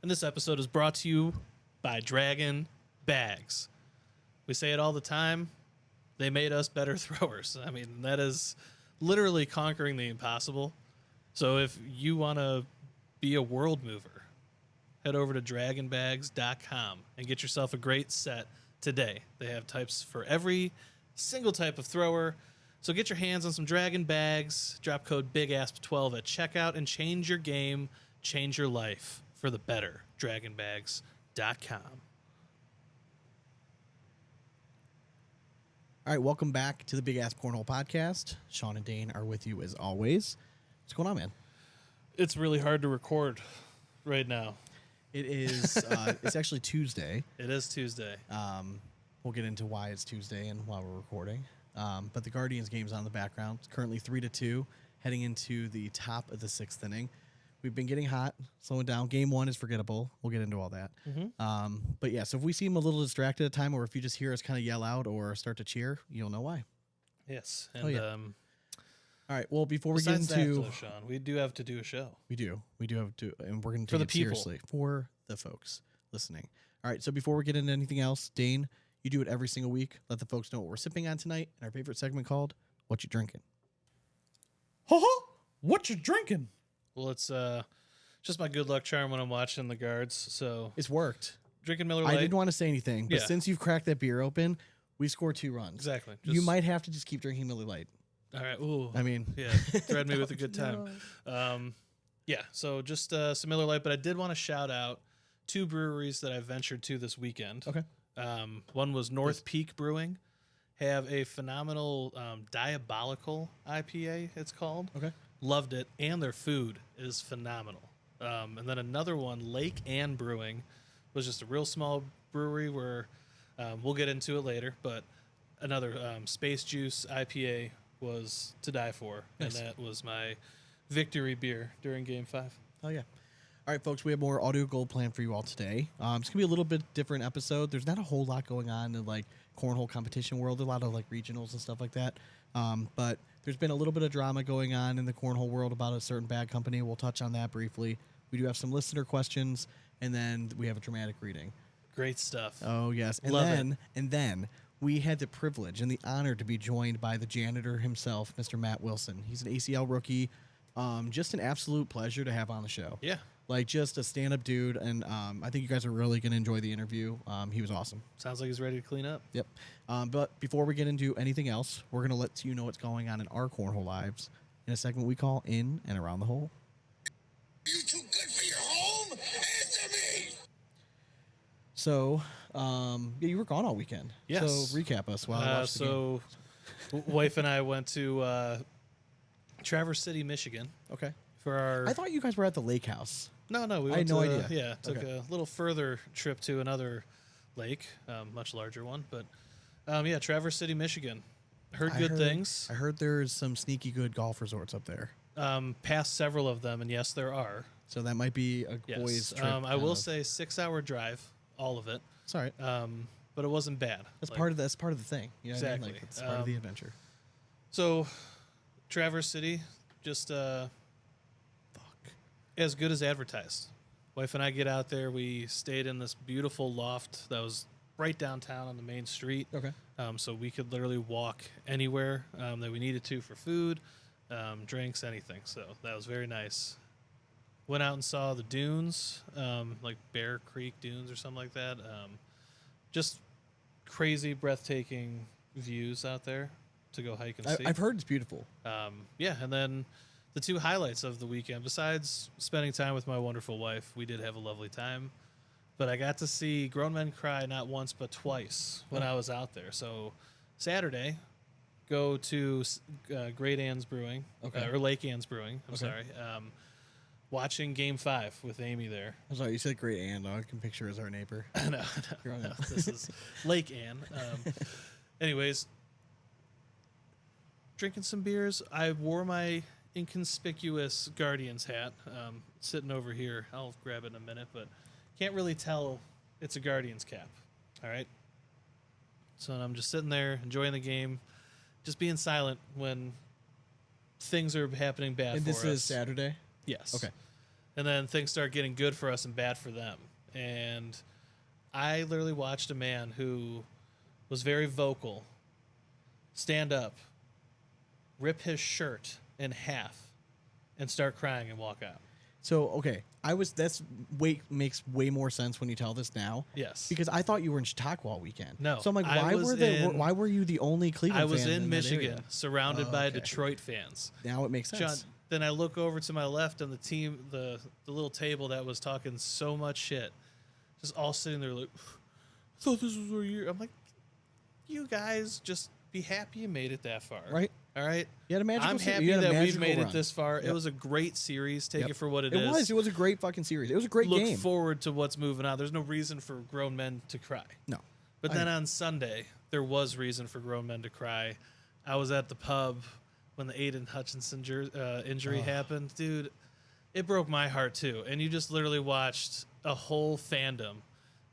And this episode is brought to you by Dragon Bags. We say it all the time. They made us better throwers. I mean, that is literally conquering the impossible. So if you want to be a world mover, head over to dragonbags.com and get yourself a great set today. They have types for every single type of thrower. So get your hands on some Dragon Bags. Drop code BIGASP12 at checkout and change your game, change your life for the better. dragonbags.com. All right, welcome back to the Big Ass Cornhole Podcast. Sean and Dane are with you as always. What's going on, man? It's really hard to record right now. It is. It's actually Tuesday. It is Tuesday. We'll get into why it's Tuesday and why we're recording. But the Guardians game's on in the background. It's currently 3-2, heading into the top of the sixth inning. We've been getting hot, slowing down. Game one is forgettable. We'll get into all that. Mm-hmm. But yeah, so if we seem a little distracted at a time, or if you just hear us kind of yell out or start to cheer, you'll know why. Yes. And, all right. Well, before we get into that, though, Sean, we do have to do a show. We do have to, and we're going to take it seriously for the folks listening. All right. So before we get into anything else, Dane, you do it every single week. Let the folks know what we're sipping on tonight in our favorite segment called "What You Drinking." What you drinking? Well, it's just my good luck charm when I'm watching the guards. So It's worked. drinking Miller Lite. I didn't want to say anything, but Yeah. since you've cracked that beer open, we scored 2 runs. Exactly. You might have to just keep drinking Miller Lite. All right. Ooh. I mean, yeah. Thread me with a good time. Yeah. So just some Miller Lite, but I did want to shout out 2 breweries that I ventured to this weekend. Okay. One was North Peak Brewing. Have a phenomenal diabolical IPA. It's called. Okay. Loved it, and their food is phenomenal. And then another one, Lake Ann Brewing, was just a real small brewery where we'll get into it later, but another Space Juice IPA was to die for, Nice. and that was my victory beer during Game 5. Oh, yeah. All right, folks, we have more audio gold planned for you all today. It's going to be a little bit different episode. There's not a whole lot going on in, like, cornhole competition world. There's a lot of, like, regionals and stuff like that. But there's been a little bit of drama going on in the cornhole world about a certain bag company. We'll touch on that briefly. We do have some listener questions, and then we have a dramatic reading. Great stuff. Oh, yes. And then we had the privilege and the honor to be joined by the janitor himself, Mr. Matt Wilson. He's an ACL rookie. Just an absolute pleasure to have on the show. Yeah. Like, just a stand-up dude, and I think you guys are really going to enjoy the interview. He was awesome. Sounds like he's ready to clean up. Yep. But before we get into anything else, we're going to let you know what's going on in our cornhole lives in a segment we call In and Around the Hole. You too good for your home? Answer me! So, yeah, you were gone all weekend. Yes. So, recap us while I watched the game. Wife and I went to Traverse City, Michigan. Okay. For our... I thought you guys were at the lake house. No, we I went had no to, idea. Yeah, took Okay. a little further trip to another lake, much larger one. But, yeah, Traverse City, Michigan. Heard good things. I heard there's some sneaky good golf resorts up there. Passed several of them, and yes, there are. So that might be a Yes. boys' trip. I will say 6-hour drive, all of it. It's all right. But it wasn't bad. That's Like, part of the thing. You know what I mean? Exactly. Like, it's part of the adventure. So, Traverse City, just as good as advertised. Wife and I get out there. We stayed in this beautiful loft that was right downtown on the main street. Okay. So we could literally walk anywhere that we needed to for food, drinks, anything. So that was very nice. Went out and saw the dunes, like Bear Creek Dunes or something like that. Just crazy, breathtaking views out there to go hike and see. I've heard it's beautiful. Yeah, and then the 2 highlights of the weekend, besides spending time with my wonderful wife, we did have a lovely time. But I got to see grown men cry not once but twice when I was out there. So Saturday, go to Great Ann's Brewing, or Lake Ann's Brewing. I'm sorry. Watching Game 5 with Amy there. I'm sorry, you said Great Ann. I can picture her as our neighbor. no, this is Lake Ann. Anyways, drinking some beers. I wore my inconspicuous Guardians hat, sitting over here. I'll grab it in a minute, but can't really tell it's a Guardians cap. All right. So I'm just sitting there enjoying the game, just being silent when things are happening bad And for this us. is Saturday? Yes. Okay. And then things start getting good for us and bad for them. And I literally watched a man who was very vocal stand up, rip his shirt in half, and start crying and walk out. So okay, makes way more sense when you tell this now. Yes. Because I thought you were in Chautauqua all weekend. No, So I'm like, why were you the only Cleveland I was fan in that Michigan, area? surrounded Oh, by okay. Detroit fans. Now it makes sense. John, then I look over to my left and the little table that was talking so much shit, just all sitting there like, I thought this was where you. I'm like, you guys just be happy you made it that far, Right. All right. You had a magical I'm se- happy you had a that we've magical made run. it this far. Yep. It was a great series. Take Yep. it for what it It is. was a great fucking series. It was a great Look game. forward to what's moving on. There's no reason for grown men to cry. No. But then on Sunday, there was reason for grown men to cry. I was at the pub when the Aiden Hutchinson injury happened. Dude, it broke my heart too. And you just literally watched a whole fandom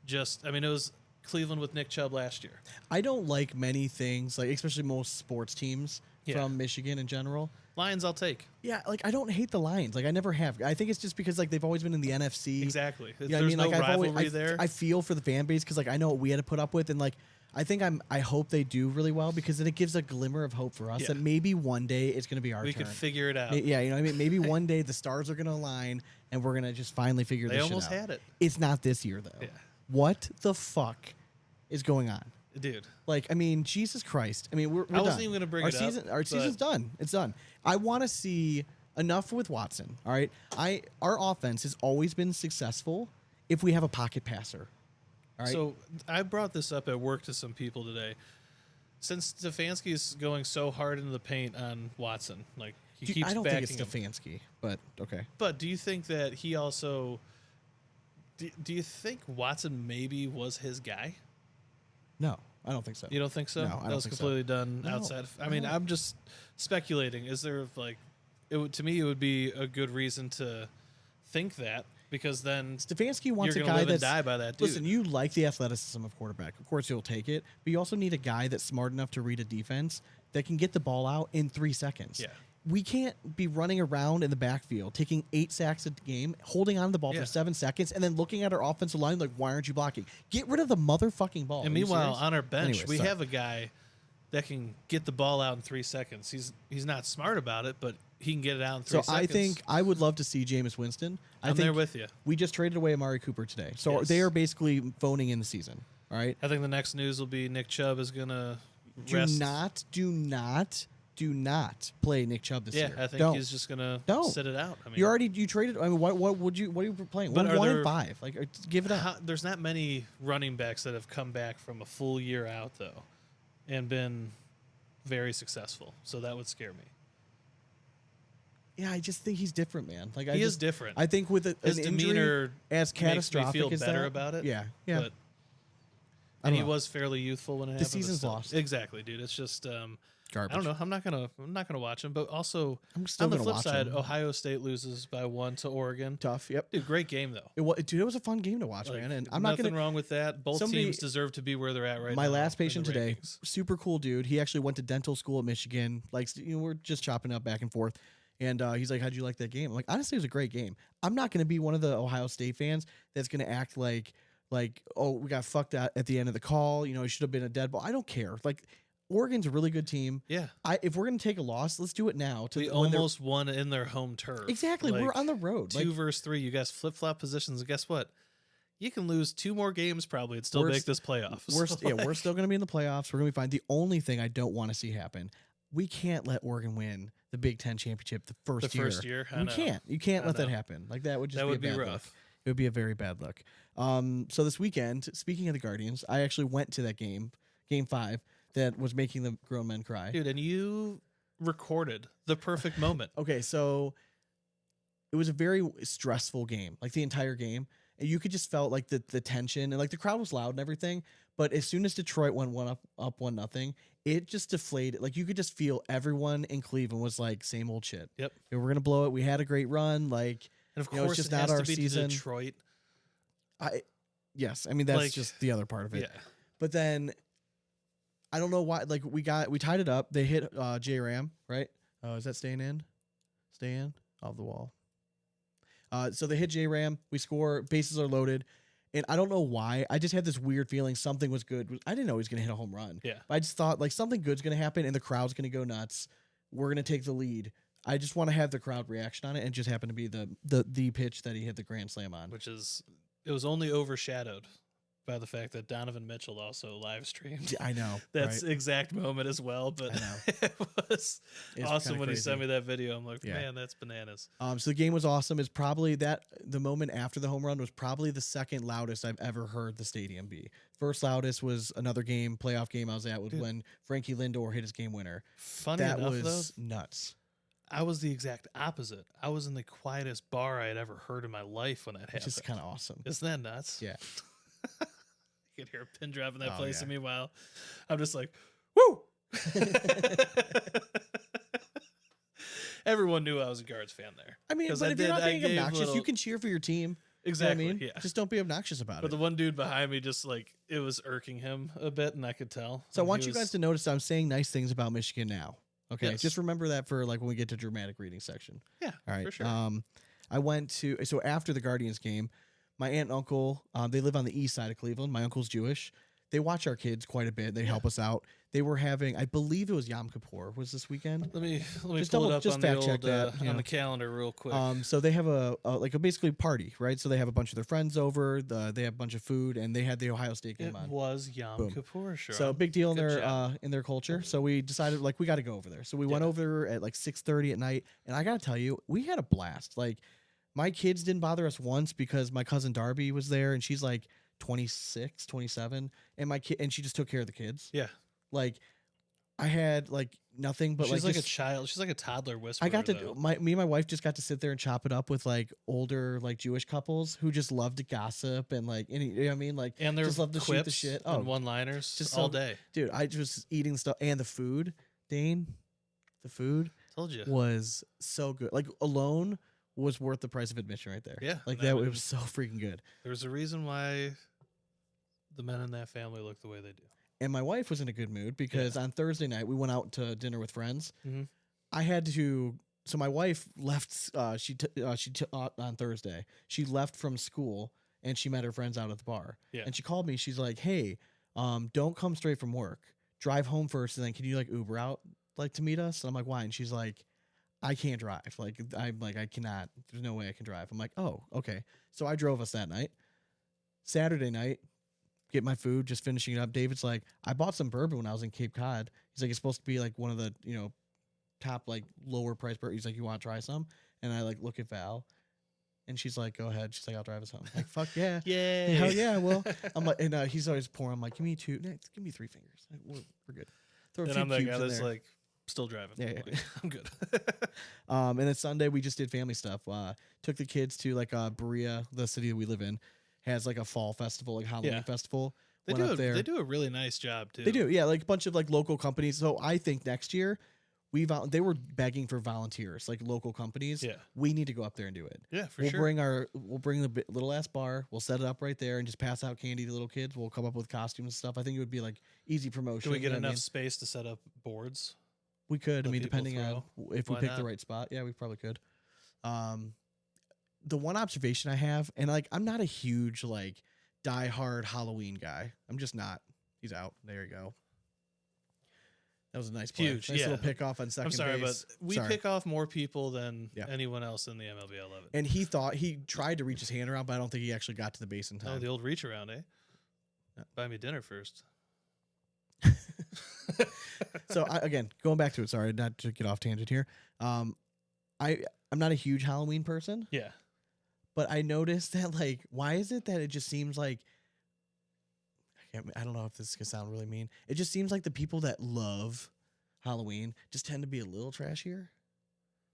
it was Cleveland with Nick Chubb last year. I don't like many things, like especially most sports teams from Michigan in general. Lions, I'll take. Yeah, like I don't hate the Lions. Like I never have. I think it's just because like they've always been in the NFC. Exactly. Yeah, There's I mean, no like rivalry there. I feel for the fan base because like I know what we had to put up with, and like I hope they do really well because then it gives a glimmer of hope for us that maybe one day it's going to be our we turn. could figure it out. Yeah, you know what I mean? Maybe one day the stars are going to align and we're going to just finally figure They this shit out. almost had it. It's not this year though. Yeah. What the fuck is going on? Dude. Like, I mean, Jesus Christ. I mean, we're I wasn't done. even gonna bring our it up, season. Our but- season's done. It's done. I want to see enough with Watson. All right. Our offense has always been successful if we have a pocket passer. All right. So I brought this up at work to some people today. Since Stefanski is going so hard into the paint on Watson, like he keeps I don't think it's backing him. Stefanski, but okay. But do you think that he also? Do you think Watson maybe was his guy? No, I don't think so. You don't think so? No, I don't That was think so. completely done No, outside. I mean, no. I'm just speculating. Is there like, to me, it would be a good reason to think that because then Stefanski wants you're a gonna guy live and that's die by that dude. Listen, you like the athleticism of quarterback. Of course, you'll take it, but you also need a guy that's smart enough to read a defense that can get the ball out in 3 seconds. Yeah. We can't be running around in the backfield, taking 8 sacks a game, holding on to the ball Yeah. for 7 seconds, and then looking at our offensive line like, why aren't you blocking? Get rid of the motherfucking ball. And Are you meanwhile, serious? on our bench, Anyways, we sorry. have a guy that can get the ball out in 3 seconds. He's not smart about it, but he can get it out in 3 So seconds. I think I would love to see Jameis Winston. I I'm think there with you. We just traded away Amari Cooper today. So Yes. they are basically phoning in the season. All right. I think the next news will be Nick Chubb is gonna Do rest. not play Nick Chubb this Yeah, year. I think Don't. he's just gonna Don't. sit it out. I mean, You traded. I mean, what are you playing? But We're are 1-5. there- Like, give it up. there's not many running backs that have come back from a full year out though, and been very successful. So that would scare me. Yeah, I just think he's different, man. Like He is different. I think with His an injury demeanor as makes me catastrophic feel as better that, about it. Yeah. But, I and don't he know. was fairly youthful when it happened. but season's still. lost. Exactly, dude. It's just Garbage. I don't know. I'm not gonna watch him. But also I'm still on the gonna flip watch side, him. Ohio State loses by 1 to Oregon. Tough. Yep. Dude, great game though. It was a fun game to watch, Like, man. And I'm not nothing gonna. wrong with that. Both somebody- teams deserve to be where they're at right now. My last in the patient today, rankings. super cool dude. He actually went to dental school at Michigan. Like, we're just chopping up back and forth. And he's like, "How'd you like that game?" I'm like, "Honestly, it was a great game." I'm not going to be one of the Ohio State fans that's going to act like, oh, we got fucked out at the end of the call. You know, it should have been a dead ball. I don't care. Like, Oregon's a really good team. Yeah, If we're going to take a loss, let's do it now. we when they're- almost won in their home turf. exactly. Like, We're on the road. 2 versus 3. You guys flip flop positions, and guess what? You can lose 2 more games probably and still We're make s- this playoff. We're So, we're like, still going to be in the playoffs. We're going to be fine. The only thing I don't want to see happen, we can't let Oregon win the Big Ten championship the first year. I You know. can't. You can't I let that know. happen. Like that would just That be would a be bad look. rough. It would be a very bad look. So this weekend, speaking of the Guardians, I actually went to that game, Game 5, that was making the grown men cry. Dude, and you recorded the perfect moment. Okay, so it was a very stressful game, like the entire game. And you could just felt like the tension and like the crowd was loud and everything. But as soon as Detroit went up 1-0, it just deflated. Like you could just feel everyone in Cleveland was like same old shit. Yep. We're gonna blow it. We had a great run. Like And of you know, it's course, just it not has our to be season. to Detroit. Yes, I mean that's Like, just the other part of it. Yeah. But then I don't know why. Like we tied it up. They hit J Ram, right? Is that staying in? Stay in off the wall. So they hit J-Ram. We score. Bases are loaded. And I don't know why. I just had this weird feeling something was good. I didn't know he was going to hit a home run. Yeah. But I just thought like something good's going to happen and the crowd's going to go nuts. We're going to take the lead. I just want to have the crowd reaction on it, and it just happened to be the pitch that he hit the grand slam on. Which is, it was only overshadowed by the fact that Donovan Mitchell also live streamed. Yeah, I know. That's right? exact moment as well, but I know. it was It's awesome kinda when he sent crazy. me that video. I'm like, Yeah. man, that's bananas. So the game was awesome. It's probably the moment after the home run was probably the second loudest I've ever heard the stadium be. First loudest was another playoff game I was at, was Dude. when Frankie Lindor hit his game winner. Funny That enough, was though, nuts. I was the exact opposite. I was in the quietest bar I had ever heard in my life when that It's happened. just kind of awesome. Isn't that nuts? Yeah. You can hear a pin drop in that Oh, place, yeah. and meanwhile, I'm just like, woo! Everyone knew I was a Guards fan there. I mean, 'Cause but I if you're did- not I being gave obnoxious, little- you can cheer for your team. Exactly. You know what I mean? Yeah. Just don't be obnoxious about But it. the one dude behind me just like it was irking him a bit, and I could tell. So I And want he you was- guys to notice I'm saying nice things about Michigan now. Okay, Yes. just remember that for like when we get to dramatic reading section. Yeah, All right. for sure. I went to after the Guardians game, my aunt and uncle, they live on the east side of Cleveland. My uncle's Jewish. They watch our kids quite a bit. They help us out. They were having, I believe it was Yom Kippur was this weekend. Let me Just pull double- it up just on the fact old check that, on yeah. the calendar real quick. So they have a basically party, right? So they have a bunch of their friends over. They have a bunch of food, and they had the Ohio State game it on. was Yom Boom. Kippur, sure. So big deal Good job. in their culture. So we decided like we got to go over there. So we went Yeah. over at like 6:30 at night, and I gotta tell you, we had a blast. Like my kids didn't bother us once because my cousin Darby was there, and she's like 26, 27, and she just took care of the kids. Yeah, Like I had like nothing but she's like a just- child. She's like a toddler whisperer. I got to though. me and my wife just got to sit there and chop it up with like older like Jewish couples who just love to gossip and like any, you know what I mean, like and they're just love to shoot quips the shit. and one-liners just all so- day. Dude, I just eating stuff and the food, Dane, the food Told you. was so good. Like alone was worth the price of admission right there. Yeah, like and I that. mean- It was so freaking good. There's a reason why the men in that family look the way they do. And my wife was in a good mood because on Thursday night we went out to dinner with friends. Mhm. I had to. So my wife left. On Thursday. She left from school and she met her friends out at the bar. Yeah. And she called me. She's like, "Hey, don't come straight from work. Drive home first, and then can you like Uber out like to meet us?" And I'm like, "Why?" And she's like, "I can't drive. Like I cannot. There's no way I can drive." I'm like, "Oh, okay." So I drove us that night. Saturday night, get my food, just finishing it up. David's like, "I bought some bourbon when I was in Cape Cod." He's like, "It's supposed to be like one of the top like lower price bourbon." He's like, "You want to try some?" And I like look at Val, and she's like, "Go ahead." She's like, "I'll drive us home." I'm like, "Fuck yeah." Yay! Hell yeah, well, I'm like, and he's always pouring. I'm like, "Give me two, give me 3 fingers. Like, we're good." Throw a And few I'm that cubes guy in that's there. like still driving. Yeah, yeah. Like, I'm good. And then Sunday we just did family stuff. Took the kids to like Berea, the city that we live in, has like a fall festival, like Halloween Yeah. festival. They Went do. up there. They do a really nice job too. They do, yeah, like a bunch of like local companies. So I think next year they were begging for volunteers, like local companies. Yeah. We need to go up there and do it. Yeah, for We'll sure. bring the little ass bar. We'll set it up right there and just pass out candy to little kids. We'll come up with costumes and stuff. I think it would be like easy promotion. Do we get you know what I enough mean? space to set up boards? We could. I let mean, people depending on if we Why pick the not? right spot. Yeah, we probably could. The one observation I have, and like I'm not a huge like die-hard Halloween guy. I'm just not. He's out. There you go. That was a nice play. Huge, Nice yeah. little pick off on second I'm sorry, base. but we Sorry. pick off more people than Yeah. anyone else in the MLB. I love it. And he tried to reach his hand around, but I don't think he actually got to the base in Oh, time. the old reach around, eh? Yeah. Buy me dinner first. So again, going back to it. Sorry, not to get off tangent here. I'm not a huge Halloween person, Yeah. but I noticed that like, why is it that it just seems like I don't know if this is gonna sound really mean. It just seems like the people that love Halloween just tend to be a little trashier.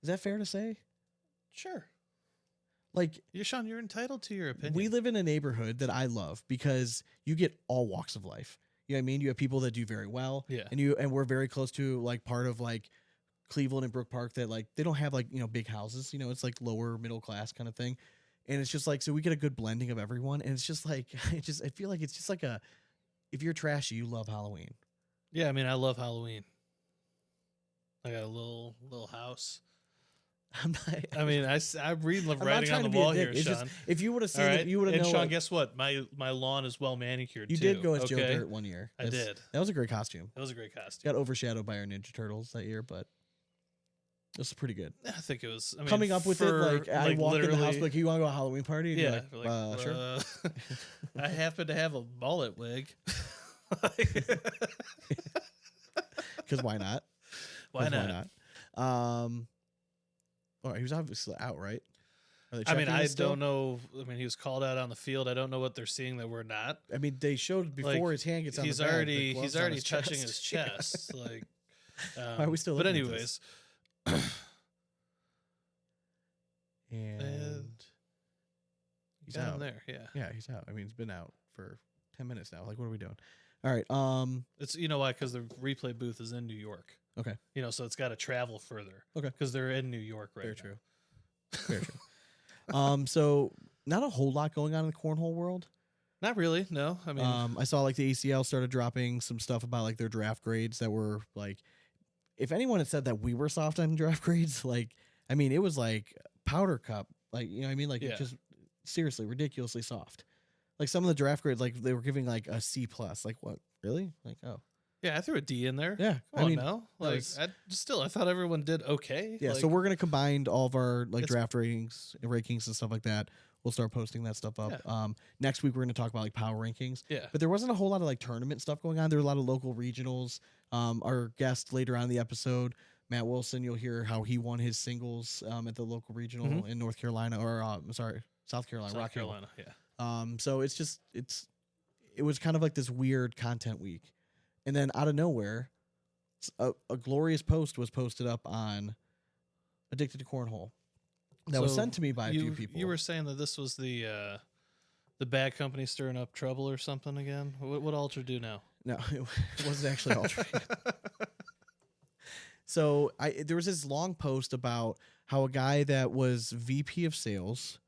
Is that fair to say? Sure. Like Sean, you're entitled to your opinion. we live in a neighborhood that I love because you get all walks of life. You know what I mean? You have people that do very well. Yeah. And we're very close to like part of like Cleveland and Brook Park that like they don't have like, big houses, it's like lower middle class kind of thing. And it's just like so we get a good blending of everyone. And it's just like I feel like it's just like if you're trashy, you love Halloween. Yeah, I mean, I love Halloween. I got a little house I'm not. I mean, I'm reading the I'm not writing trying on to the be a wall dick. here, It's Sean. just if you would have seen All it, right, you would have and known. Sean, guess what? My lawn is well manicured. You too, did go as Joe okay? Dirt one year. I did. That was a great costume. It was a great costume. Got overshadowed by our Ninja Turtles that year, but it was pretty good. I think it was. I mean, Coming up with it, like I walk in the house, literally- like, you want to go to a Halloween party? And yeah, you're like, sure. I happen to have a mullet wig. Because why not? 'Cause Why not? All right, he was obviously out, right? Are they I mean, checking I this still? don't know. I mean, he was called out on the field. I don't know what they're seeing that we're not. I mean, they showed before Like, his hand gets on he's the bag, the already gloves he's on already his touching chest. his chest. Like, Why are we still But looking at anyways, And he's got him out. there. Yeah, Yeah, he's out. I mean, he's been out for 10 minutes now. Like, what are we doing? All right. it's why, because the replay booth is in New York. Okay. So it's got to travel further. Okay. because they're in New York right Very now. true. Very true. So not a whole lot going on in the cornhole world. Not really. No, I mean, I saw like the ACL started dropping some stuff about like their draft grades that were like, if anyone had said that we were soft on draft grades, like, I mean, it was like powder cup, like, you know what I mean? Like, Yeah. just seriously ridiculously soft. Like some of the draft grades, like they were giving like a C plus. Like what? Really? Like, oh yeah, I threw a D in there. yeah. Come I on mean, now. that Like, was- I thought everyone did okay. yeah. Like, So we're gonna combine all of our like It's- draft rankings and stuff like that. We'll start posting that stuff up. Next week we're gonna talk about like power rankings. yeah. But there wasn't a whole lot of like tournament stuff going on. There were a lot of local regionals. Our guest later on in the episode, Matt Wilson, you'll hear how he won his singles at the local regional in North Carolina, or South Carolina, South Rock Hill. Carolina. Yeah. So it was kind of like this weird content week, and then out of nowhere, a glorious post was posted up on Addicted to Cornhole that was So sent to me by a few people. You were saying that this was the bad company stirring up trouble or something again. What Ultra do now? No, it wasn't actually altering. So there was this long post about how a guy that was VP of sales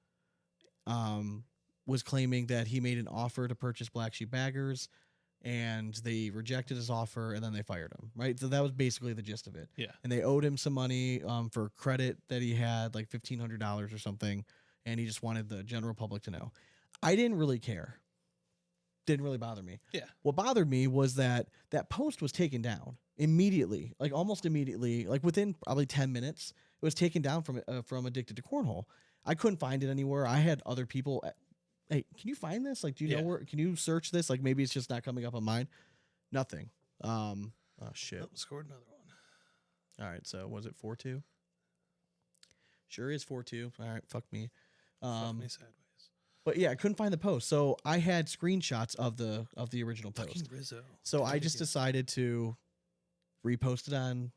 was claiming that he made an offer to purchase BlackSheep Baggers, and they rejected his offer, and then they fired him. Right, so that was basically the gist of it. Yeah. And they owed him some money for credit that he had, like $1,500 or something, and he just wanted the general public to know. I didn't really care. Didn't really bother me. Yeah. What bothered me was that post was taken down immediately, like almost immediately, like within probably 10 minutes. It was taken down from Addicted to Cornhole. I couldn't find it anywhere. I had other people. Hey, can you find this? Like, do you know where? Can you search this? Like, maybe it's just not coming up on mine. Nothing. Oh shit. Oh, scored another one. All right. So was it 4-2? Sure is 4-2. All right. Fuck me. Fuck me sideways. But yeah, I couldn't find the post. So I had screenshots of the original post. Fucking Rizzo. So I Gotta just get- decided to repost it on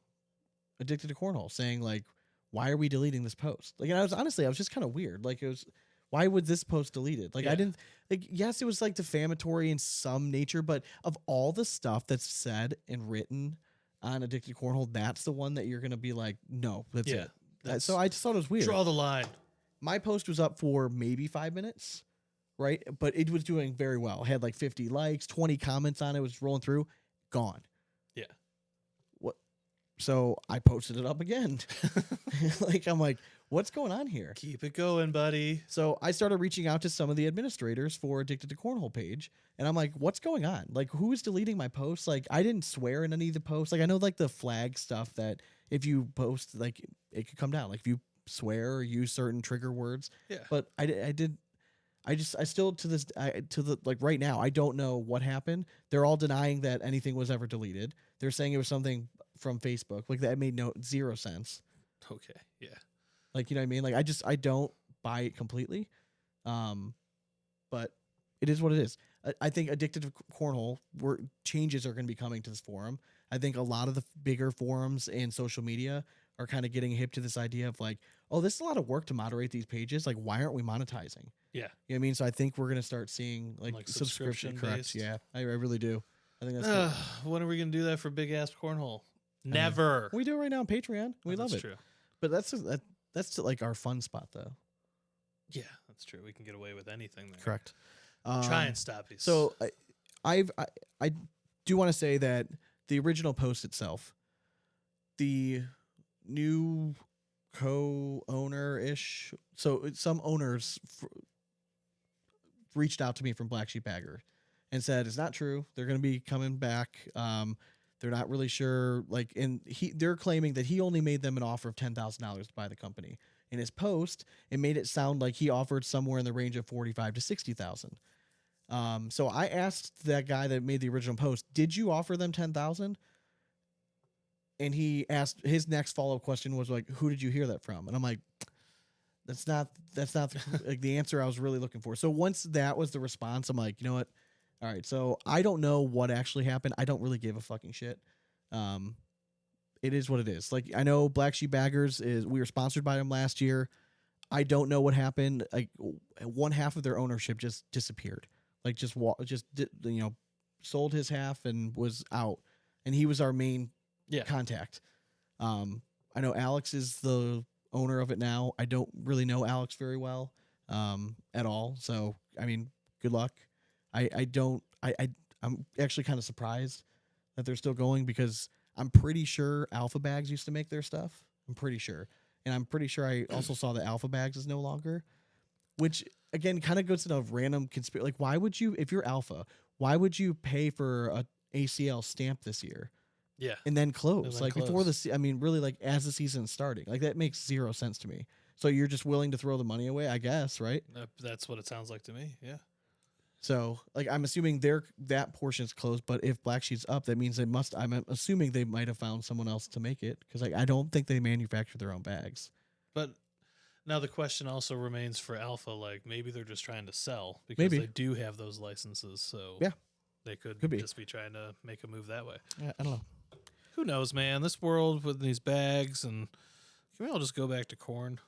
Addicted to Cornhole, saying like, why are we deleting this post? Like, and I was just kind of weird. Like, it was, why would this post deleted? Like, I Yeah. didn't like. Yes, it was like defamatory in some nature, but of all the stuff that's said and written on Addicted to Cornhole, that's the one that you're gonna be like, no, that's Yeah, it. So I just thought it was weird. Draw the line. My post was up for maybe 5 minutes, right? But it was doing very well. It had like 50 likes, 20 comments on it. Was rolling through, gone. Yeah. What? So I posted it up again. Like, I'm like, what's going on here? Keep it going, buddy. So I started reaching out to some of the administrators for Addicted to Cornhole page, and I'm like, what's going on? Like, who is deleting my posts? Like, I didn't swear in any of the posts. Like, I know like the flag stuff that if you post, like, it could come down. Like, if you swear or use certain trigger words. Yeah. But I still to the like right now, I don't know what happened. They're all denying that anything was ever deleted. They're saying it was something from Facebook. Like, that made zero sense. Okay. Yeah. Like, you know what I mean? Like, I don't buy it completely. But it is what it is. I think Addicted to Cornhole, changes are going to be coming to this forum. I think a lot of the bigger forums and social media are kind of getting hip to this idea of like, oh, this is a lot of work to moderate these pages. Like, why aren't we monetizing? Yeah. You know what I mean? So I think we're going to start seeing like subscription. Correct. subscription-based? Yeah, I really do. I think that's good. When are we gonna do that for Big Ass Cornhole? Never. We do it right now on Patreon. We love That's it. True. But that's like our fun spot though. Yeah, that's true. We can get away with anything there. Correct. Try and stop these. So I do want to say that the original post itself, the new co-owner ish. So some owners reached out to me from Black Sheep Bagger and said it's not true. They're going to be coming back. They're not really sure. Like, and they're claiming that he only made them an offer of $10,000 to buy the company. In his post, it made it sound like he offered somewhere in the range of 45 to 60,000. So I asked that guy that made the original post, "Did you offer them 10,000?" And he asked, his next follow-up question was like, "Who did you hear that from?" And I'm like, that's not like the answer I was really looking for. So once that was the response, I'm like, you know what? All right. So I don't know what actually happened. I don't really give a fucking shit. It is what it is. Like, I know Black Sheep Baggers we were sponsored by them last year. I don't know what happened. Like, one half of their ownership just disappeared. Like, sold his half and was out. And he was our main contact. I know Alex is the owner of it now. I don't really know Alex very well at all. So, I mean, good luck. I'm actually kind of surprised that they're still going, because I'm pretty sure Alpha Bags used to make their stuff. I'm pretty sure. And I'm pretty sure I also saw that Alpha Bags is no longer, which again kind of goes to a random conspiracy. Like, why would you, if you're Alpha, why would you pay for a ACL stamp this year? Yeah. And then close. And then like close. before I mean, really, like as the season's starting. Like, that makes zero sense to me. So you're just willing to throw the money away, I guess, right? That's what it sounds like to me. Yeah. So, like, I'm assuming that portion's closed, but if Black Sheep's up, that means I'm assuming they might have found someone else to make it, because like I don't think they manufacture their own bags. But now the question also remains for Alpha, like maybe they're just trying to sell because Maybe. they do have those licenses. So Yeah. they could be. just be trying to make a move that way. I don't know. Who knows, man? This world with these bags, and can we all just go back to corn?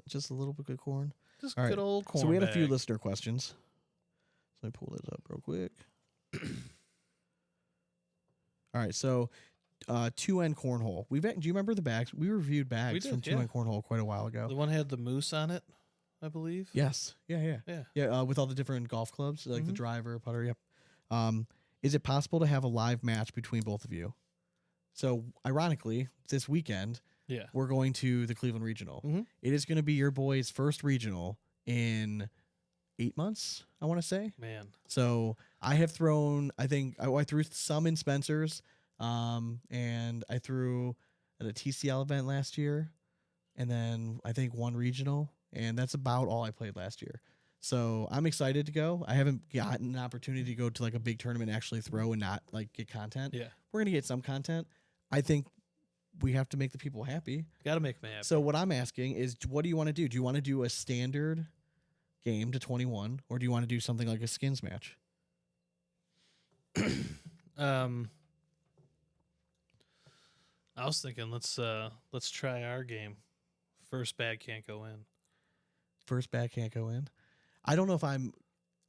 Just a little bit of corn. Just All right. good old corn. So we had a few bag. listener questions. So let me pull this up real quick. All right. So 2N Cornhole. Do you remember the bags? We reviewed bags did, from 2N Cornhole quite a while ago. The one had the moose on it, I believe. Yes. Yeah. With all the different golf clubs, like the driver, putter. Yep. Is it possible to have a live match between both of you? So ironically, this weekend, we're going to the Cleveland Regional. It is going to be your boy's first regional in 8 months, I want to say. Man. So I have thrown, I threw some in Spencer's, and I threw at a TCL event last year, and then I think one regional, and that's about all I played last year. So I'm excited to go. I haven't gotten an opportunity to go to like a big tournament and actually throw and not like get content. Yeah. We're going to get some content. I think we have to make the people happy. Got to make me happy. So what I'm asking is, what do you want to do? Do you want to do a standard game to 21, or do you want to do something like a skins match? I was thinking let's try our game. First bag can't go in. First bag can't go in. I don't know if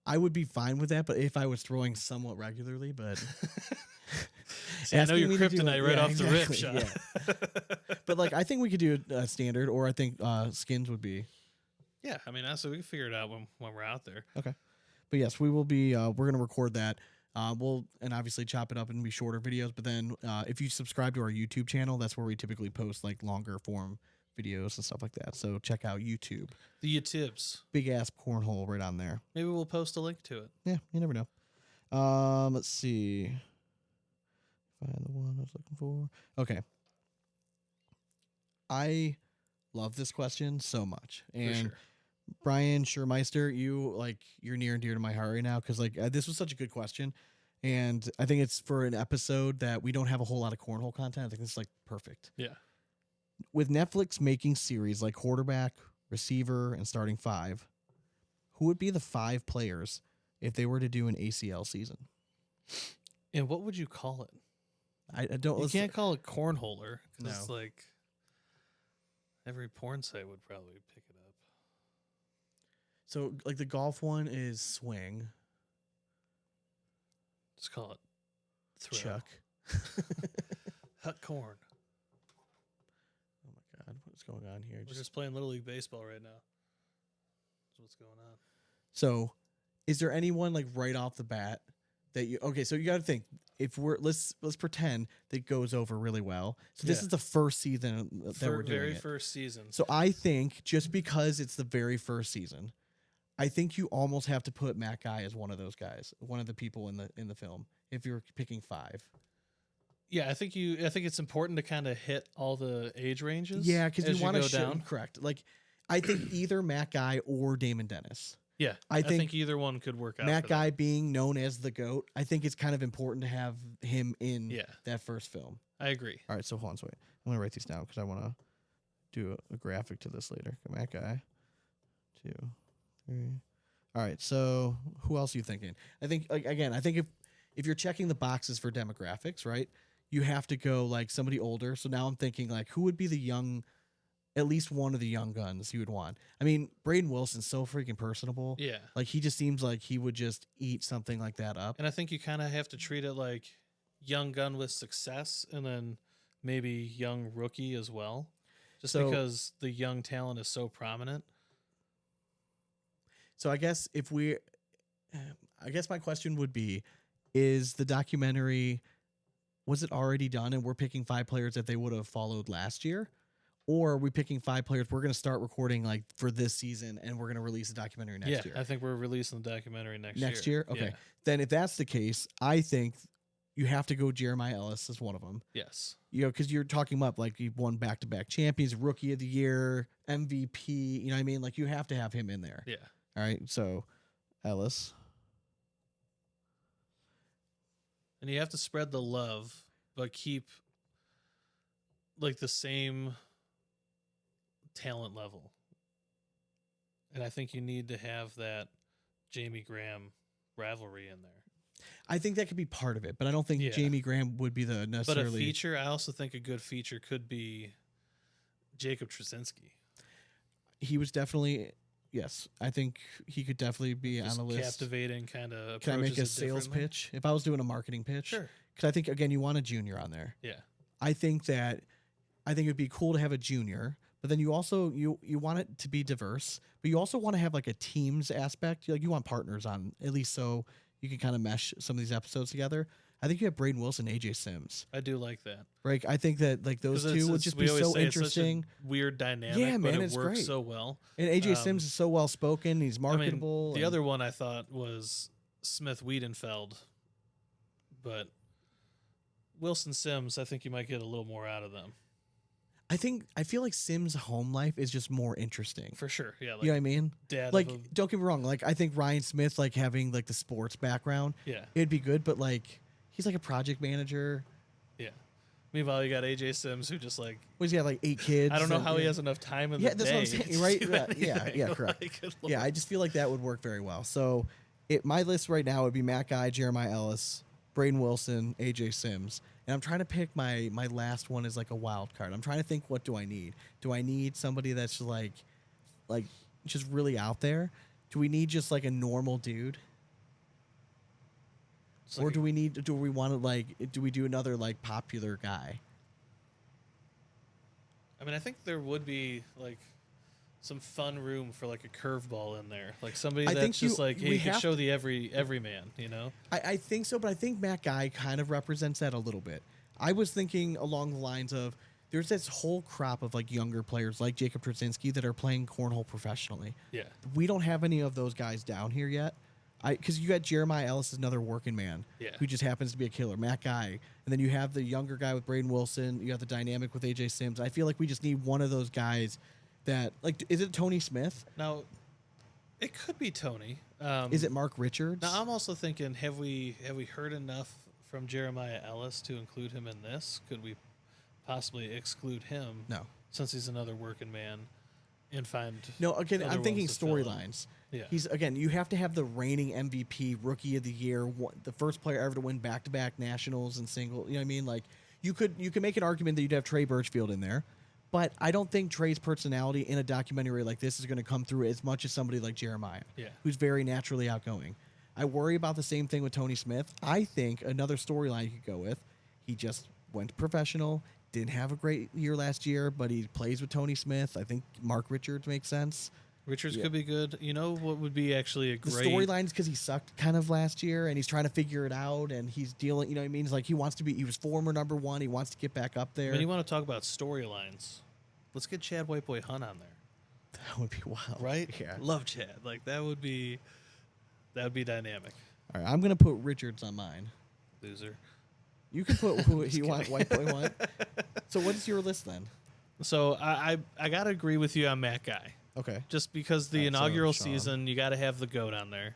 I would be fine with that, but if I was throwing somewhat regularly, but See, I know your kryptonite right off the rip, exactly, Sean. yeah. But like, I think we could do a standard, or I think skins would be. Yeah, I mean, honestly, we can figure it out when we're out there. Okay. But yes, we will be. We're going to record that. We'll obviously chop it up and be shorter videos. But then, if you subscribe to our YouTube channel, that's where we typically post like longer form videos and stuff like that. So check out YouTube. The YouTubes. Big ass cornhole right on there. Maybe we'll post a link to it. Yeah, you never know. Let's see. Find the one I was looking for. Okay. I love this question so much, and For sure. Brian Schurmeister, you're near and dear to my heart right now, because like this was such a good question, and I think it's for an episode that we don't have a whole lot of cornhole content. I think this is like perfect. Yeah. With Netflix making series like quarterback, receiver, and starting five, who would be the 5 players if they were to do an ACL season? And what would you call it? I don't. You can't call it cornholer. No. It's like every porn site would probably pick it up. So like the golf one is swing. Just call it throw. Chuck. Hut corn. Oh my God, what's going on here? We're just playing Little League Baseball right now. That's what's going on. So, is there anyone like right off the bat that you okay, so you got to think if we're let's pretend that it goes over really well. So this Yeah. is the first season that we're doing very it. first season. So I think just because it's the very first season, I think you almost have to put Matt Guy as one of those guys, one of the people in the film. If you're picking 5, Yeah, I think it's important to kind of hit all the age ranges. yeah, because as you want to go show down. correct. Like, I think either Matt Guy or Damon Dennis. Yeah, I I think think either one could work out. Matt for Guy them. being known as the GOAT, I think it's kind of important to have him in Yeah. that first film. I agree. All right, so hold on, wait. I'm gonna write these down because I want to do a graphic to this later. Matt Guy, 2, 3. All right, so who else are you thinking? I think again, I think if you're checking the boxes for demographics, right, you have to go like somebody older. So now I'm thinking like who would be the young, at least one of the young guns you would want. I mean, Braden Wilson's so freaking personable. Yeah, Like he just seems like he would just eat something like that up. and I think you kind of have to treat it like young gun with success, and then maybe young rookie as well, just So- because the young talent is so prominent. So I guess I guess my question would be, is the documentary, was it already done and we're picking 5 players that they would have followed last year? Or are we picking 5 players we're going to start recording like for this season and we're going to release a documentary next year? I think we're releasing the documentary next Next year. year? Okay. Yeah. Then if that's the case, I think you have to go Jeremiah Ellis as one of them. Yes. You know, because you're talking about like he won back-to-back champions, rookie of the year, MVP. You know what I mean? Like you have to have him in there. Yeah. All right. So Ellis. And you have to spread the love, but keep like the same talent level. And I think you need to have that Jamie Graham rivalry in there. I think that could be part of it, but I don't think Yeah. Jamie Graham would be the But necessarily. a feature, I also think a good feature could be Jacob Trzynski. He was definitely, yes. I think he could definitely be Just on the list. captivating kind of. Can I make a sales pitch? If I was doing a marketing pitch, Sure. because I think again you want a junior on there. Yeah. I think it'd be cool to have a junior, but then you also you want it to be diverse, but you also want to have like a teams aspect. Like you want partners on at least so you can kind of mesh some of these episodes together. I think you have Braden Wilson, AJ Sims, I do like that. right? I think that like those 'Cause two would it's- just we be always so say it's such a interesting. weird dynamic, Yeah, but man, it it's works great. so well. And AJ Sims is so well spoken. He's I mean, marketable. the and- other one I thought was Smith Wiedenfeld, but Wilson Sims, I think you might get a little more out of them. I feel like Sims' home life is just more interesting. For sure. Yeah. Like You know what I mean? dad Like, of a, don't get me wrong. Like, I think Ryan Smith, like having like the sports background, yeah. it'd be good. But like, he's like a project manager. Yeah. Meanwhile, you got AJ Sims who just like, Well, he's got like 8 kids. I don't know and- how he yeah. has enough time in Yeah, the that's day. what I'm saying, to right? do Yeah, anything. correct. Like, good Yeah, lord. I just feel like that would work very well. So, my list right now would be Matt Guy, Jeremiah Ellis, Braden Wilson, AJ Sims, and I'm trying to pick my last one as like a wild card. I'm trying to think, what do I need? Do I need somebody that's like just really out there? Do we need just like a normal dude? It's Or like do we want to like, do we do another like popular guy? I mean, I think there would be like some fun room for like a curveball in there, like somebody I that's think just like, we hey, you can have show the everyman, you know? I think so, but I think Matt Guy kind of represents that a little bit. I was thinking along the lines of there's this whole crop of like younger players like Jacob Trzynski that are playing cornhole professionally. Yeah. We don't have any of those guys down here yet. Because you got Jeremiah Ellis, another working man, Yeah. who just happens to be a killer. Matt Guy, and then you have the younger guy with Braden Wilson. You have the dynamic with AJ Sims. I feel like we just need one of those guys. That like, is it Tony Smith? Now, it could be Tony. Is it Mark Richards? Now I'm also thinking, have we heard enough from Jeremiah Ellis to include him in this? Could we possibly exclude him? No. Since he's another working man, and find No, again, other I'm thinking ones to fill in. storylines. Yeah. He's again. You have to have the reigning MVP, Rookie of the Year, the first player ever to win back-to-back nationals and single. You know what I mean? Like you could make an argument that you'd have Trey Birchfield in there, but I don't think Trey's personality in a documentary like this is going to come through as much as somebody like Jeremiah, Yeah. who's very naturally outgoing. I worry about the same thing with Tony Smith. I think another storyline you could go with. He just went professional. Didn't have a great year last year, but he plays with Tony Smith. I think Mark Richards makes sense. Richards Yeah. could be good. You know what would be actually a The great storylines because he sucked kind of last year, and he's trying to figure it out, and he's dealing. You know what I mean? It's like he wants to be. He was former number one. He wants to get back up there. When you want to talk about storylines, let's get Chad Whiteboy Hunt on there, That would be wild, right? Yeah. Love Chad. Like that would be dynamic. All right, I'm gonna put Richards on mine. Loser. You can put who you want. White boy want. So what is your list then? So I gotta agree with you on Matt Guy. Okay. Just because the Alright, so inaugural Sean. season, you got to have the goat on there.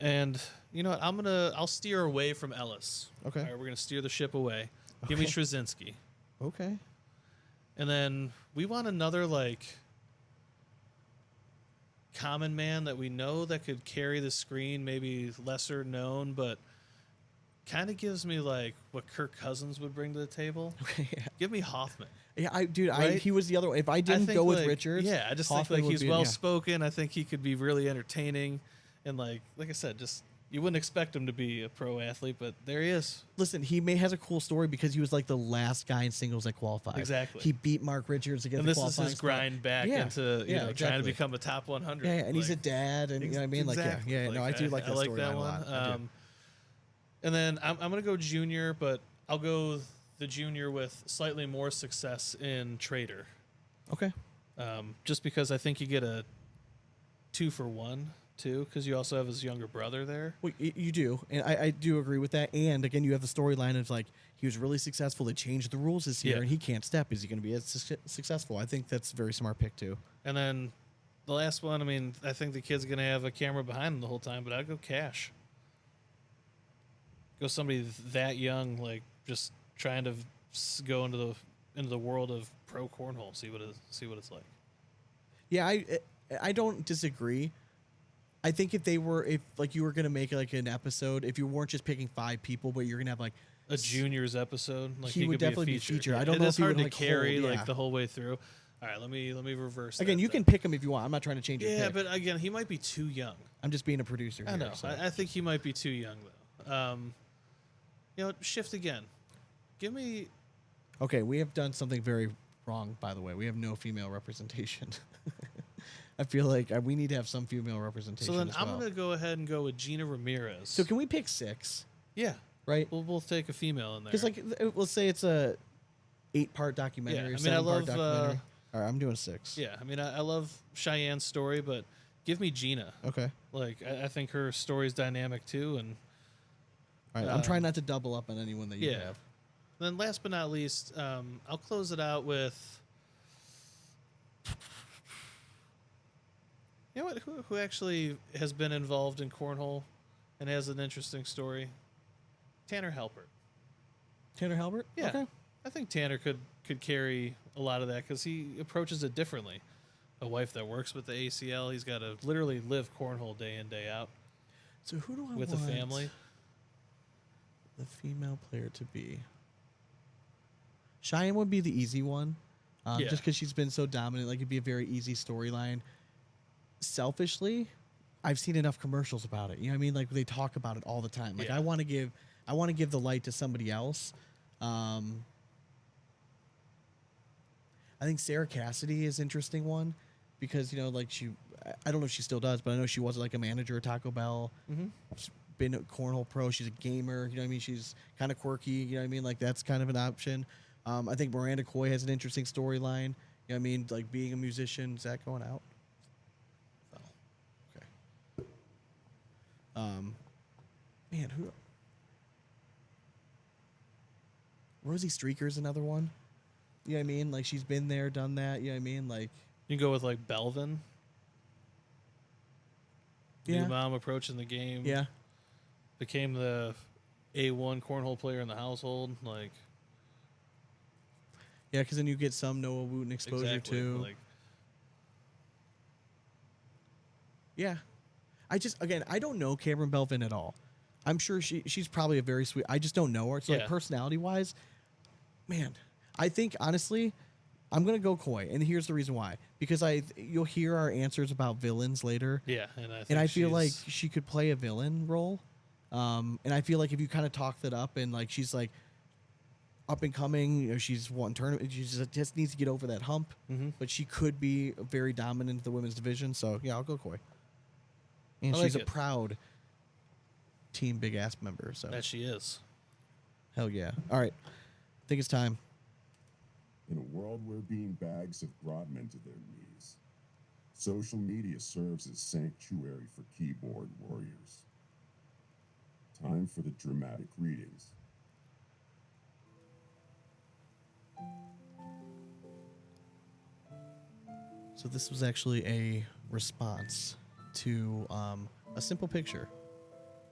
And you know what? I'll steer away from Ellis. Okay. All right, we're gonna steer the ship away. Give me Okay. Straczynski, Okay. and then we want another like common man that we know that could carry the screen, maybe lesser known, but kind of gives me like what Kirk Cousins would bring to the table. Okay. Yeah. Give me Hoffman. Yeah, Right? he was the other one. If I I didn't think, go with like, Richards, Yeah, I just Hoffman think like would he's be- well yeah. spoken. I think he could be really entertaining, and like I said, just you wouldn't expect him to be a pro athlete, but there he is. Listen, has a cool story because he was like the last guy in singles that qualified. Exactly. He beat Mark Richards to get And the this is qualifying his spot. grind back Yeah. into Yeah, trying to exactly. become a top 100. Yeah, and he's a Like, dad, and you know what I mean. Like, exactly. yeah. No, I do like that I like storyline that a one. lot. I do. And then I'm gonna go junior, but I'll go the junior with slightly more success in Trader. Okay. Just because I think you get a 2-for-1 too, because you also have his younger brother there. Well, you do, and I do agree with that. And again, you have the storyline of like he was really successful. They changed the rules this year, Yeah. and he can't step. Is he going to be as successful? I think that's a very smart pick too. And then the last one, I mean, I think the kid's gonna have a camera behind him the whole time, but I'd go Cash. Go somebody that young, like just trying to go into the world of pro cornhole, see what it's like. Yeah, I don't disagree. I think if you were gonna make like an episode, if you weren't just picking 5 people, but you're gonna have like A juniors episode, like He would could definitely be be a feature. featured. I Yeah, don't it know is if he hard would, to like, carry hold, like yeah. the whole way through. All right, let me reverse. again, that you then. can pick him if you want. I'm not trying to change your Yeah, pick. but again, he might be too young. I'm just being a producer. I here, know. so. I think he might be too young though. You know, shift again. Give me. Okay, we have done something very wrong, by the way. We have no female representation. I feel like we need to have some female representation. So then as I'm well. gonna go ahead and go with Gina Ramirez. So can we pick 6? yeah, Right? we'll take a female in there. Because like let's say it's a 8-part documentary. Yeah, or I mean, I 7-part love, documentary. All right, I'm doing 6. yeah, I mean, I love Cheyenne's story, but give me Gina. Okay. Like, I think her story's dynamic too, and All right. I'm trying not to double up on anyone that you yeah. have. Then last but not least, I'll close it out with. You know what? Who actually has been involved in cornhole and has an interesting story? Tanner Halpert. Tanner Halbert? Yeah, Okay. I think Tanner could carry a lot of that because he approaches it differently. A wife that works with the ACL, he's got to literally live cornhole day in day out So who do I with want a family. the female player to be? Cheyenne would be the easy one. Yeah. Just because she's been so dominant. Like, it'd be a very easy storyline. Selfishly, I've seen enough commercials about it. You know what I mean? Like, they talk about it all the time. Like, Yeah. I want to give the light to somebody else. I think Sarah Cassidy is an interesting one because, you know, like I don't know if she still does, but I know she was like a manager at Taco Bell. Mm-hmm. She's been a cornhole pro. She's a gamer. You know what I mean? She's kind of quirky. You know what I mean? Like, that's kind of an option. I think Miranda Coy has an interesting storyline. You know what I mean? Like, being a musician. Is that going out? Oh, okay. Man, who? Rosie Streaker's another one. You know what I mean? Like, she's been there, done that. You know what I mean? Like, You can go with like Belvin. Yeah. New mom approaching the game. yeah. Became the A1 cornhole player in the household. Like, Yeah, because then you get some Noah Wooten exposure exactly. too. Like, Yeah. I don't know Cameron Belvin at all. I'm sure she's probably a very sweet. I just don't know her. So, like, Yeah. personality wise, man, I think honestly, I'm gonna go Coy, and here's the reason why. Because you'll hear our answers about villains later, yeah, and I think and I feel like she's- she could play a villain role. And I feel like if you kind of talk that up, and like she's like up and coming. You know, she's won tournament. She just needs to get over that hump. Mm-hmm. But she could be very dominant in the women's division. So yeah, I'll go Koi. And I she's like a it. proud Team Big Ass member. So That she is. hell yeah. All right, I think it's time. In a world where beanbags have brought men to their knees, social media serves as sanctuary for keyboard warriors. Time for the dramatic readings. So this was actually a response to a simple picture.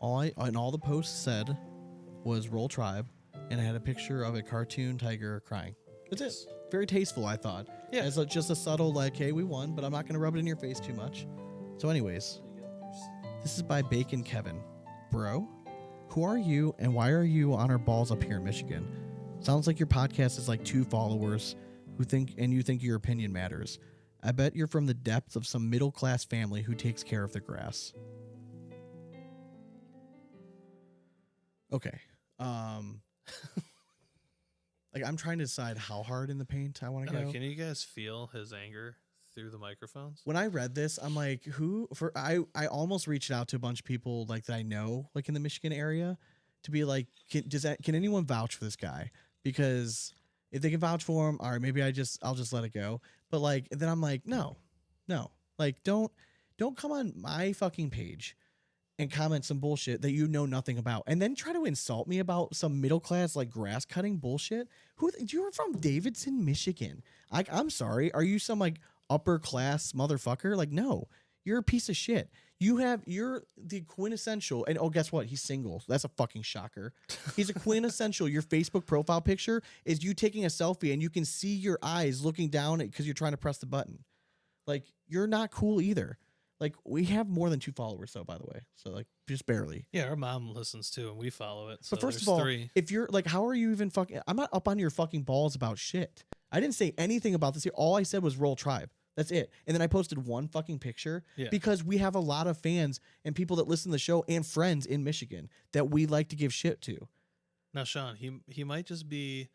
All the posts said was "Roll Tribe," and it had a picture of a cartoon tiger crying. That's it. Very tasteful, I thought. Yeah. As just a subtle like, "Hey, we won," but I'm not gonna rub it in your face too much. So, anyways, this is by Bacon Kevin. Bro, who are you, and why are you on our balls up here in Michigan? Sounds like your podcast is like 2 followers who think you think your opinion matters. I bet you're from the depths of some middle-class family who takes care of the grass. Okay. Like I'm trying to decide how hard in the paint I want to go. Can you guys feel his anger through the microphones? When I read this, I'm like, I almost reached out to a bunch of people like that I know, like in the Michigan area, to be like, can anyone vouch for this guy? Because if they can vouch for him, all right, maybe I'll just let it go. But like, then I'm like, no, like don't come on my fucking page and comment some bullshit that you know nothing about, and then try to insult me about some middle class like grass cutting bullshit. You're from Davidson, Michigan. I'm sorry, are you some like upper class motherfucker? Like, no, you're a piece of shit. You're the quintessential, and oh, guess what? He's single. That's a fucking shocker. He's a quintessential. Your Facebook profile picture is you taking a selfie, and you can see your eyes looking down because you're trying to press the button. Like, you're not cool either. Like, we have more than 2 followers, though, by the way. So, like, just barely. Yeah, our mom listens too, and we follow it. So But first there's of all, 3. if you're like, how are you even fucking? I'm not up on your fucking balls about shit. I didn't say anything about this here. All I said was Roll Tribe. That's it. And then I posted one fucking picture because we have a lot of fans and people that listen to the show and friends in Michigan that we like to give shit to. Now, Sean, he might just be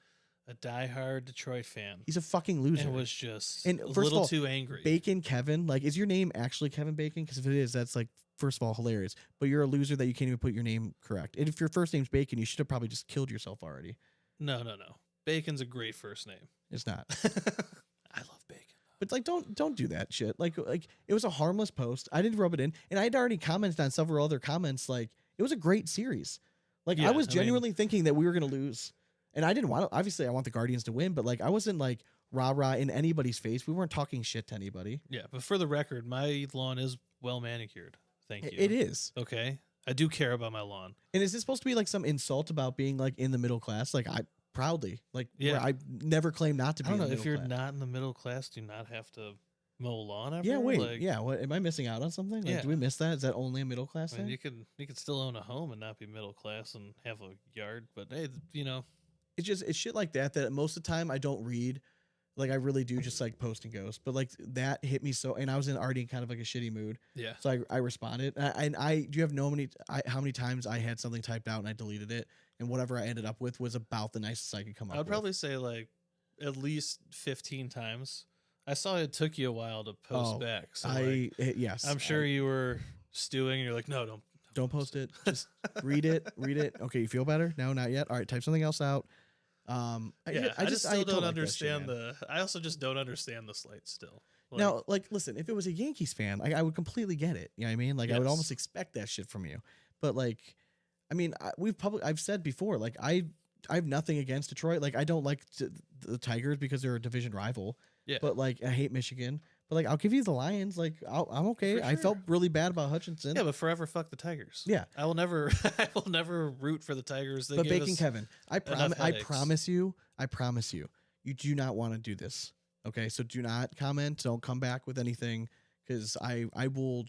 a diehard Detroit fan. He's a fucking loser. And was just And a first little of all, too angry. Bacon Kevin, like, is your name actually Kevin Bacon? Because if it is, that's like, first of all, hilarious. But you're a loser that you can't even put your name correct. And if your first name's Bacon, you should have probably just killed yourself already. No. Bacon's a great first name. It's not. I love bacon. But like, don't do that shit. Like it was a harmless post. I didn't rub it in, and I'd already commented on several other comments. Like, it was a great series. Like, Yeah, I was I genuinely thinking that we were gonna lose, and I didn't want to. Obviously, I want the Guardians to win, but like, I wasn't like rah in anybody's face. We weren't talking shit to anybody. Yeah, but for the record, my lawn is well manicured. Thank you. It is. Okay. I do care about my lawn. And is this supposed to be like some insult about being like in the middle class? Like, I proudly, like, Yeah. I never claim not to be. I don't in know. the If middle you're class. not in the middle class, do you not have to mow lawn ever? Yeah, wait. Like, Yeah, what am I missing out on something? Like, Yeah. do we miss that? Is that only a middle class I mean, thing? you could still own a home and not be middle class and have a yard, but hey, It's shit like that most of the time I don't read. Like, I really do just like post and ghost. But like, that hit me so, and I was already in kind of like a shitty mood. yeah. So I responded. And I do you have how many times I had something typed out and I deleted it, and whatever I ended up with was about the nicest I could come up I would with. probably say like at least 15 times. I saw it took you a while to post back. So yes. I'm sure you were stewing and you're like, no, Don't post it. Just read it. Okay, you feel better? No, not yet. All right, type something else out. I just still don't like that shit, understand man. I also just don't understand the slight still. Like, Now, like, listen, if it was a Yankees fan, I would completely get it. You know what I mean? Like, I would Yes. almost expect that shit from you. But like, I mean, I've said before, like, I have nothing against Detroit. Like, I don't like the Tigers because they're a division rival. Yeah. But like, I hate Michigan. But like, I'll give you the Lions. Like, I'm okay. For I felt sure. really bad about Hutchinson. yeah, but forever fuck the Tigers. Yeah. I will never root for the Tigers. They But give Bacon us- Kevin, I enough headaches. promise you, you do not want to do this. Okay, so do not comment. Don't come back with anything, because I will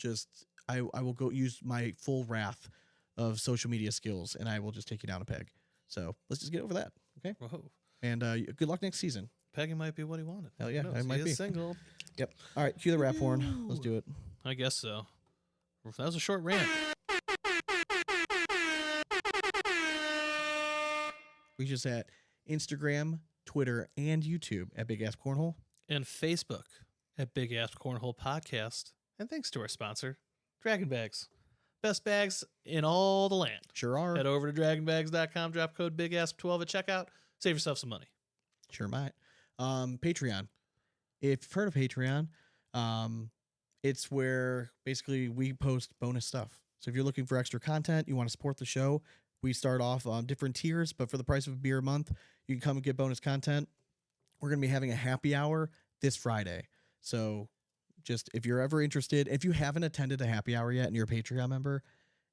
go use my full wrath of social media skills, and I will just take you down a peg. So let's just get over that. Okay, Whoa. and good luck next season. Pegging might be what he wanted. Hell Who yeah, knows? it might He be. is single. Yep. All right, cue the rap horn. Let's do it. I guess so. That was a short rant. We just had Instagram, Twitter, and YouTube at Big Ass Cornhole. And Facebook at Big Ass Cornhole Podcast. And thanks to our sponsor, Dragon Bags. Best bags in all the land. Sure are. Head over to dragonbags.com, drop code BIGASP12 at checkout. Save yourself some money. Sure might. Patreon. If you've heard of Patreon, it's where basically we post bonus stuff. So if you're looking for extra content, you want to support the show, we start off on different tiers, but for the price of a beer a month, you can come and get bonus content. We're going to be having a happy hour this Friday. So just if you're ever interested, if you haven't attended a happy hour yet and you're a Patreon member,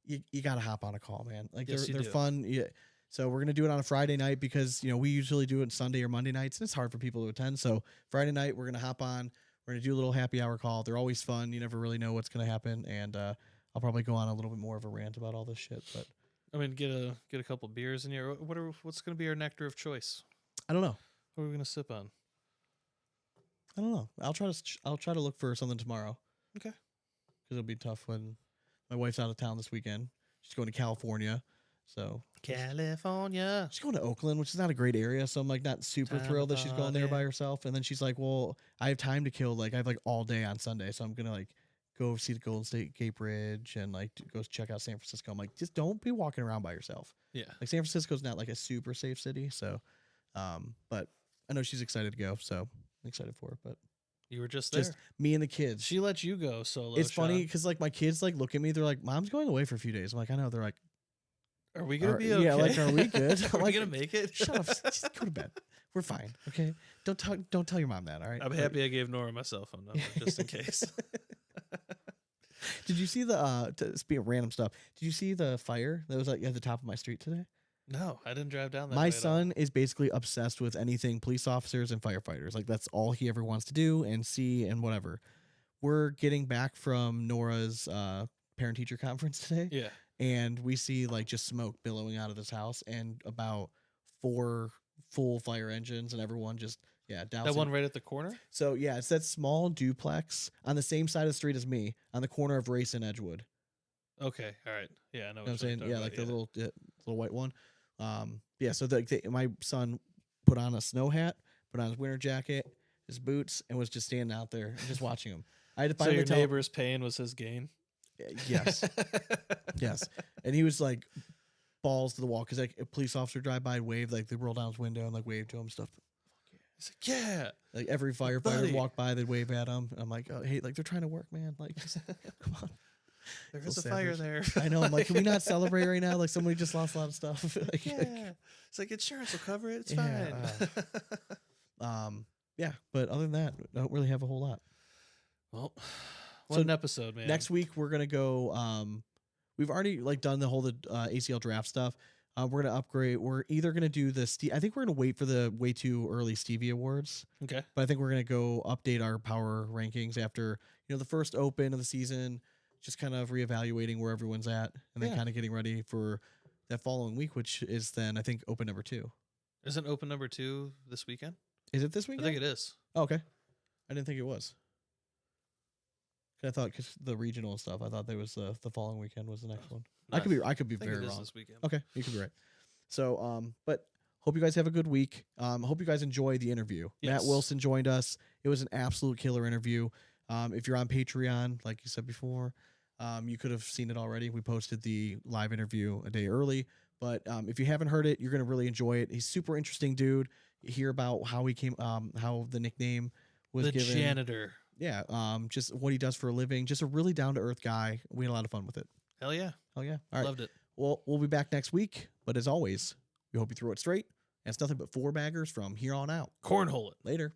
you got to hop on a call, man. Like Yes, they're do. fun. Yeah. So we're going to do it on a Friday night because, we usually do it Sunday or Monday nights and it's hard for people to attend. So Friday night, we're going to hop on. We're going to do a little happy hour call. They're always fun. You never really know what's going to happen. And I'll probably go on a little bit more of a rant about all this shit. But I mean, get a couple beers in here. What's going to be our nectar of choice? I don't know. What are we going to sip on? I don't know. I'll try to look for something tomorrow. Okay. Because it'll be tough when my wife's out of town this weekend. She's going to California. So California. she's going to Oakland, which is not a great area. So I'm like not super Time thrilled that to she's going there party. by herself. And then she's like, well, I have time to kill. Like I have like all day on Sunday. So I'm going to like go see the Golden State Gate Bridge and like go check out San Francisco. I'm like, just don't be walking around by yourself. Yeah. Like San Francisco's not like a super safe city. So, but I know she's excited to go. So I'm excited for it. But You were just there. just me and the kids. She let you go solo. It's funny Sean. because like my kids like look at me. They're like, "Mom's going away for a a few days." I'm like, "I know." They're like, Are we gonna Are- be okay? yeah, like, are we good? Are I'm we like, gonna make it? "Shut up, just go to bed. We're fine, okay? Don't tell your mom that, all right?" I'm happy I gave Nora my cell phone number just in case. Did you see the speaking of random stuff? Did you see the fire that was like at the top of my street today? No, I didn't drive down that. My way at all. son is basically obsessed with anything police officers and firefighters. Like that's all he ever wants to do and see and whatever. We're getting back from Nora's parent teacher conference today. Yeah. And we see like just smoke billowing out of this house and about 4 full fire engines and everyone just dousing. That one right at the corner? So yeah, it's that small duplex on the same side of the street as me on the corner of Race and Edgewood. Okay. All right. Yeah, I know You know what I'm you're saying? talking Yeah, about, like the little white one. Yeah, so my son put on a snow hat, put on his winter jacket, his boots, and was just standing out there and just watching him. I had to So finally your tell neighbor's pain was his gain? yes. Yes. And he was like balls to the wall because like a police officer drive by and waved, like they roll down his window and like wave to him and stuff. He's like, yeah. Like every firefighter buddy. walk by, they'd wave at him. And I'm like, oh, hey, like they're trying to work, man. Like, just, come on. There So is a fire savage. there. I know. I'm like, can we not celebrate right now? Like somebody just lost a lot of stuff. Like, Yeah. It's like insurance will cover it. It's Yeah, fine. yeah. But other than that, I don't really have a whole lot. Well, what So an episode, man. Next week we're gonna go. We've already like done the whole ACL draft stuff. We're gonna upgrade. We're either gonna do the I think we're gonna wait for the way too early Stevie Awards. Okay. But I think we're gonna go update our power rankings after the first open of the season. Just kind of reevaluating where everyone's at, and then Yeah. kind of getting ready for that following week, which is then I think open number 2. Isn't open number 2 this weekend? Is it this weekend? I think it is. Oh, okay. I didn't think it was. I thought because the regional and stuff, I thought there was the following weekend was the next one. I could be I think very it is wrong. this weekend. Okay, you could be right. So, but hope you guys have a good week. Hope you guys enjoy the interview. Yes. Matt Wilson joined us. It was an absolute killer interview. If you're on Patreon, like you said before, you could have seen it already. We posted the live interview a day early. But if you haven't heard it, you're gonna really enjoy it. He's a super interesting dude. You hear about how he came, how the nickname was The given. janitor. Yeah, just what he does for a living. Just a really down to earth guy. We had a lot of fun with it. Hell yeah. Oh yeah. All right. Loved it. Well, we'll be back next week. But as always, we hope you throw it straight. And it's nothing but 4 baggers from here on out. Cornhole it. Later.